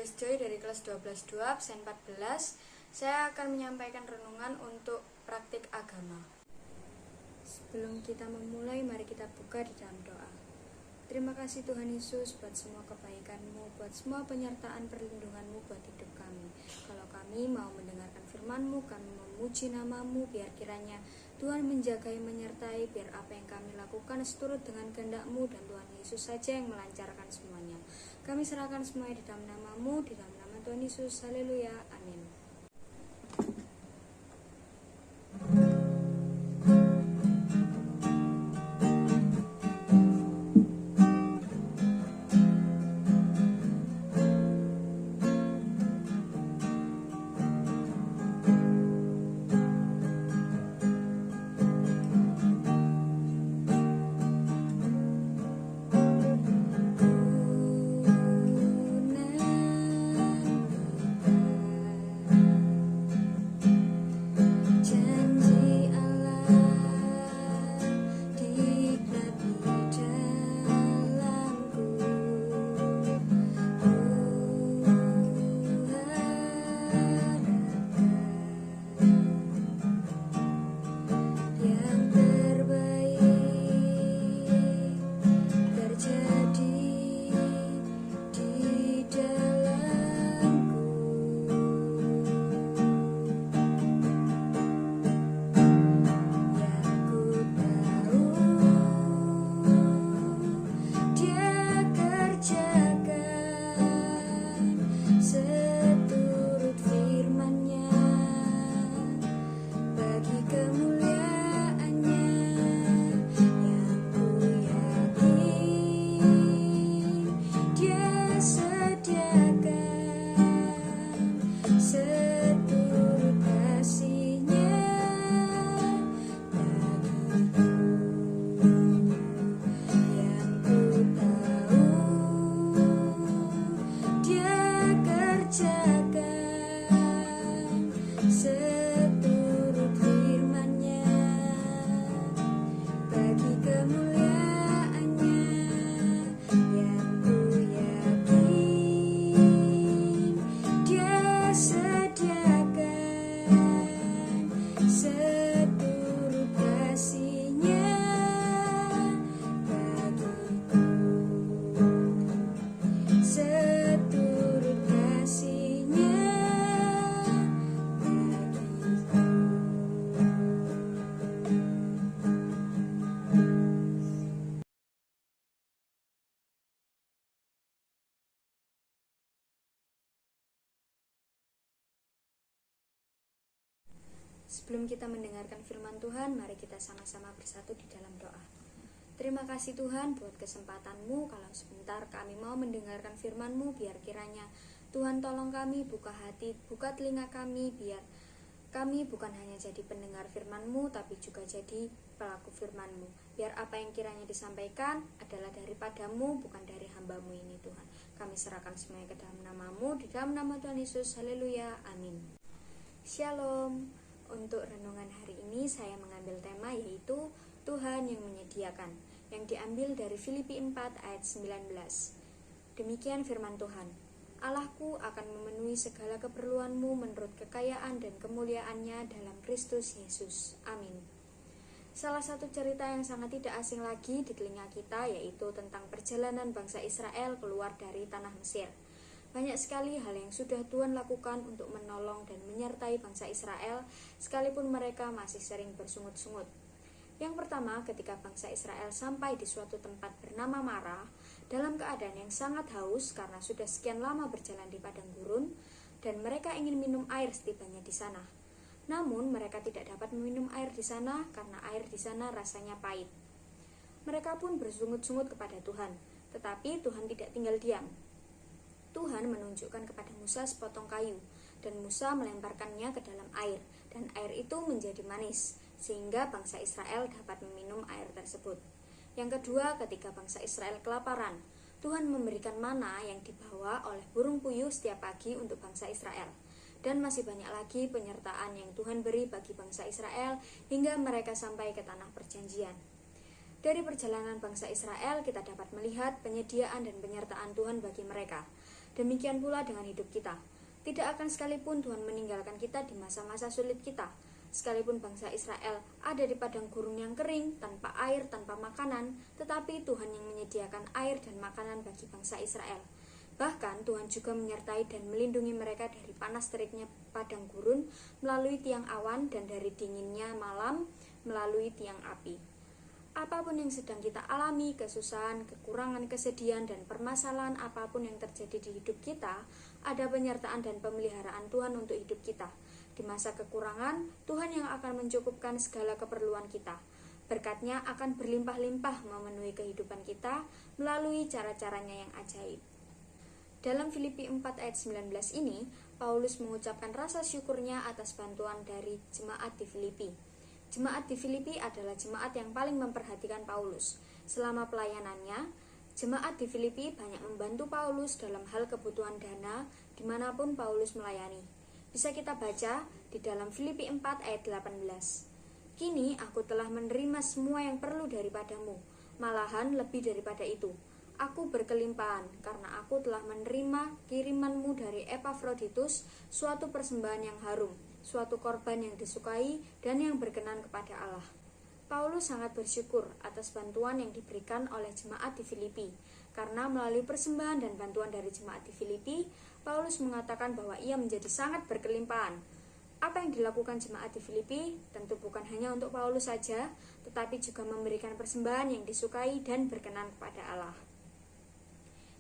Grace Joy dari kelas 12.2 absen 14. Saya akan menyampaikan renungan untuk praktik agama. Sebelum kita memulai, mari kita buka di dalam doa. Terima kasih Tuhan Yesus buat semua kebaikan-Mu, buat semua penyertaan perlindungan-Mu buat hidup kami. Kalau kami mau mendengarkan firman-Mu, kami memuji nama-Mu, biar kiranya Tuhan menjagai, menyertai, biar apa yang kami lakukan seturut dengan kehendak-Mu, dan Tuhan Yesus saja yang melancarkan semuanya. Kami serahkan semuanya di dalam nama-Mu, di dalam nama Tuhan Yesus. Haleluya, amin. Sebelum kita mendengarkan firman Tuhan, mari kita sama-sama bersatu di dalam doa. Terima kasih Tuhan buat kesempatan-Mu, kalau sebentar kami mau mendengarkan firman-Mu, biar kiranya Tuhan tolong kami, buka hati, buka telinga kami, biar kami bukan hanya jadi pendengar firman-Mu, tapi juga jadi pelaku firman-Mu. Biar apa yang kiranya disampaikan adalah daripada-Mu, bukan dari hamba-Mu ini Tuhan. Kami serahkan semuanya ke dalam nama-Mu, di dalam nama Tuhan Yesus. Haleluya, amin. Shalom. Untuk renungan hari ini saya mengambil tema yaitu Tuhan yang menyediakan, yang diambil dari Filipi 4 ayat 19. Demikian firman Tuhan. Allahku akan memenuhi segala keperluanmu menurut kekayaan dan kemuliaannya dalam Kristus Yesus. Amin. Salah satu cerita yang sangat tidak asing lagi di telinga kita yaitu tentang perjalanan bangsa Israel keluar dari tanah Mesir. Banyak sekali hal yang sudah Tuhan lakukan untuk menolong dan menyertai bangsa Israel, sekalipun mereka masih sering bersungut-sungut. Yang pertama, ketika bangsa Israel sampai di suatu tempat bernama Marah, dalam keadaan yang sangat haus karena sudah sekian lama berjalan di padang gurun, dan mereka ingin minum air setibanya di sana. Namun, mereka tidak dapat meminum air di sana karena air di sana rasanya pahit. Mereka pun bersungut-sungut kepada Tuhan, tetapi Tuhan tidak tinggal diam. Tuhan menunjukkan kepada Musa sepotong kayu, dan Musa melemparkannya ke dalam air, dan air itu menjadi manis, sehingga bangsa Israel dapat meminum air tersebut. Yang kedua, ketika bangsa Israel kelaparan, Tuhan memberikan mana yang dibawa oleh burung puyuh setiap pagi untuk bangsa Israel. Dan masih banyak lagi penyertaan yang Tuhan beri bagi bangsa Israel hingga mereka sampai ke tanah perjanjian. Dari perjalanan bangsa Israel, kita dapat melihat penyediaan dan penyertaan Tuhan bagi mereka. Demikian pula dengan hidup kita. Tidak akan sekalipun Tuhan meninggalkan kita di masa-masa sulit kita. Sekalipun bangsa Israel ada di padang gurun yang kering, tanpa air, tanpa makanan, tetapi Tuhan yang menyediakan air dan makanan bagi bangsa Israel. Bahkan Tuhan juga menyertai dan melindungi mereka dari panas teriknya padang gurun melalui tiang awan dan dari dinginnya malam melalui tiang api. Apapun yang sedang kita alami, kesusahan, kekurangan, kesedihan, dan permasalahan apapun yang terjadi di hidup kita, ada penyertaan dan pemeliharaan Tuhan untuk hidup kita. Di masa kekurangan, Tuhan yang akan mencukupkan segala keperluan kita. Berkat-Nya akan berlimpah-limpah memenuhi kehidupan kita melalui cara-caranya yang ajaib. Dalam Filipi 4 ayat 19 ini, Paulus mengucapkan rasa syukurnya atas bantuan dari jemaat di Filipi. Jemaat di Filipi adalah jemaat yang paling memperhatikan Paulus. Selama pelayanannya, jemaat di Filipi banyak membantu Paulus dalam hal kebutuhan dana dimanapun Paulus melayani. Bisa kita baca di dalam Filipi 4 ayat 18. Kini aku telah menerima semua yang perlu daripadamu, malahan lebih daripada itu. Aku berkelimpahan karena aku telah menerima kirimanmu dari Epafroditus, suatu persembahan yang harum, suatu korban yang disukai dan yang berkenan kepada Allah. Paulus sangat bersyukur atas bantuan yang diberikan oleh jemaat di Filipi, karena melalui persembahan dan bantuan dari jemaat di Filipi, Paulus mengatakan bahwa ia menjadi sangat berkelimpahan. Apa yang dilakukan jemaat di Filipi tentu bukan hanya untuk Paulus saja, tetapi juga memberikan persembahan yang disukai dan berkenan kepada Allah.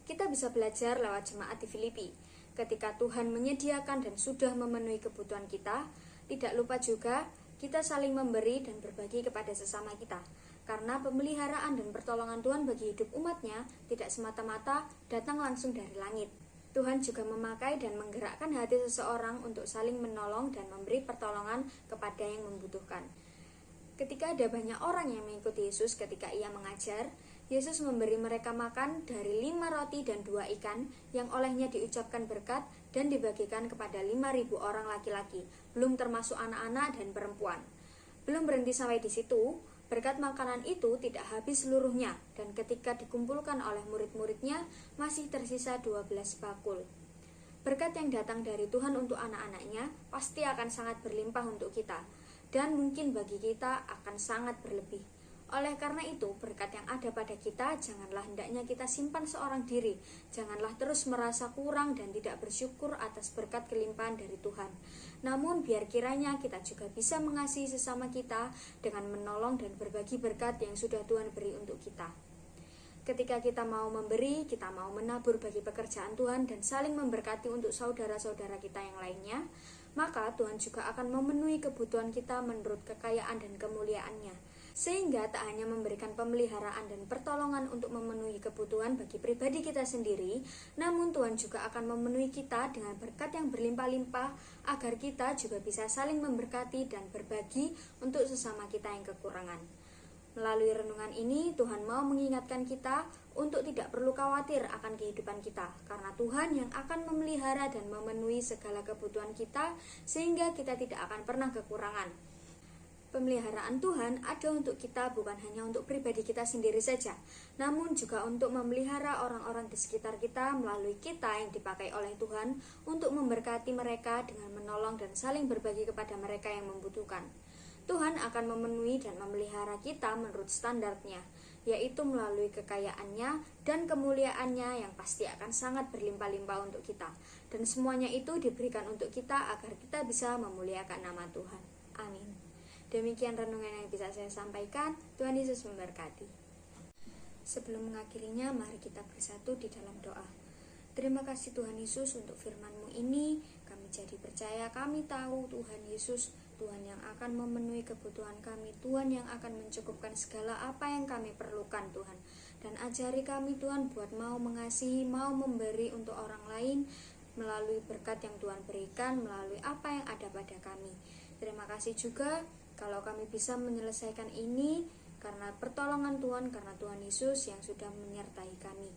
Kita bisa belajar lewat jemaat di Filipi. Ketika Tuhan menyediakan dan sudah memenuhi kebutuhan kita, tidak lupa juga kita saling memberi dan berbagi kepada sesama kita. Karena pemeliharaan dan pertolongan Tuhan bagi hidup umatnya tidak semata-mata datang langsung dari langit. Tuhan juga memakai dan menggerakkan hati seseorang untuk saling menolong dan memberi pertolongan kepada yang membutuhkan. Ketika ada banyak orang yang mengikuti Yesus ketika ia mengajar, Yesus memberi mereka makan dari 5 roti dan 2 ikan yang olehnya diucapkan berkat dan dibagikan kepada 5.000 orang laki-laki, belum termasuk anak-anak dan perempuan. Belum berhenti sampai di situ, berkat makanan itu tidak habis seluruhnya, dan ketika dikumpulkan oleh murid-muridnya, masih tersisa 12 bakul. Berkat yang datang dari Tuhan untuk anak-anaknya pasti akan sangat berlimpah untuk kita, dan mungkin bagi kita akan sangat berlebih. Oleh karena itu, berkat yang ada pada kita janganlah hendaknya kita simpan seorang diri. Janganlah terus merasa kurang dan tidak bersyukur atas berkat kelimpahan dari Tuhan. Namun biar kiranya kita juga bisa mengasihi sesama kita dengan menolong dan berbagi berkat yang sudah Tuhan beri untuk kita. Ketika kita mau memberi, kita mau menabur bagi pekerjaan Tuhan dan saling memberkati untuk saudara-saudara kita yang lainnya, maka Tuhan juga akan memenuhi kebutuhan kita menurut kekayaan dan kemuliaan-Nya. Sehingga tak hanya memberikan pemeliharaan dan pertolongan untuk memenuhi kebutuhan bagi pribadi kita sendiri, namun Tuhan juga akan memenuhi kita dengan berkat yang berlimpah-limpah agar kita juga bisa saling memberkati dan berbagi untuk sesama kita yang kekurangan. Melalui renungan ini, Tuhan mau mengingatkan kita untuk tidak perlu khawatir akan kehidupan kita, karena Tuhan yang akan memelihara dan memenuhi segala kebutuhan kita, sehingga kita tidak akan pernah kekurangan. Pemeliharaan Tuhan ada untuk kita bukan hanya untuk pribadi kita sendiri saja, namun juga untuk memelihara orang-orang di sekitar kita melalui kita yang dipakai oleh Tuhan untuk memberkati mereka dengan menolong dan saling berbagi kepada mereka yang membutuhkan. Tuhan akan memenuhi dan memelihara kita menurut standarnya, yaitu melalui kekayaannya dan kemuliaannya yang pasti akan sangat berlimpah-limpah untuk kita. Dan semuanya itu diberikan untuk kita agar kita bisa memuliakan nama Tuhan. Amin. Demikian renungan yang bisa saya sampaikan. Tuhan Yesus memberkati. Sebelum mengakhirinya, mari kita bersatu di dalam doa. Terima kasih Tuhan Yesus untuk firman-Mu ini. Kami jadi percaya, kami tahu Tuhan Yesus, Tuhan yang akan memenuhi kebutuhan kami, Tuhan yang akan mencukupkan segala apa yang kami perlukan Tuhan. Dan ajari kami Tuhan buat mau mengasihi, mau memberi untuk orang lain melalui berkat yang Tuhan berikan, melalui apa yang ada pada kami. Terima kasih juga kalau kami bisa menyelesaikan ini karena pertolongan Tuhan, karena Tuhan Yesus yang sudah menyertai kami.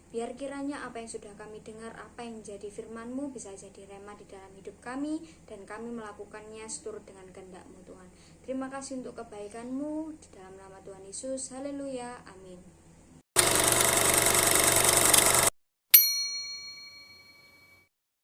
Biar kiranya apa yang sudah kami dengar, apa yang jadi firman-Mu bisa jadi rema di dalam hidup kami, dan kami melakukannya seturut dengan kehendak-Mu Tuhan. Terima kasih untuk kebaikan-Mu, di dalam nama Tuhan Yesus. Haleluya, amin.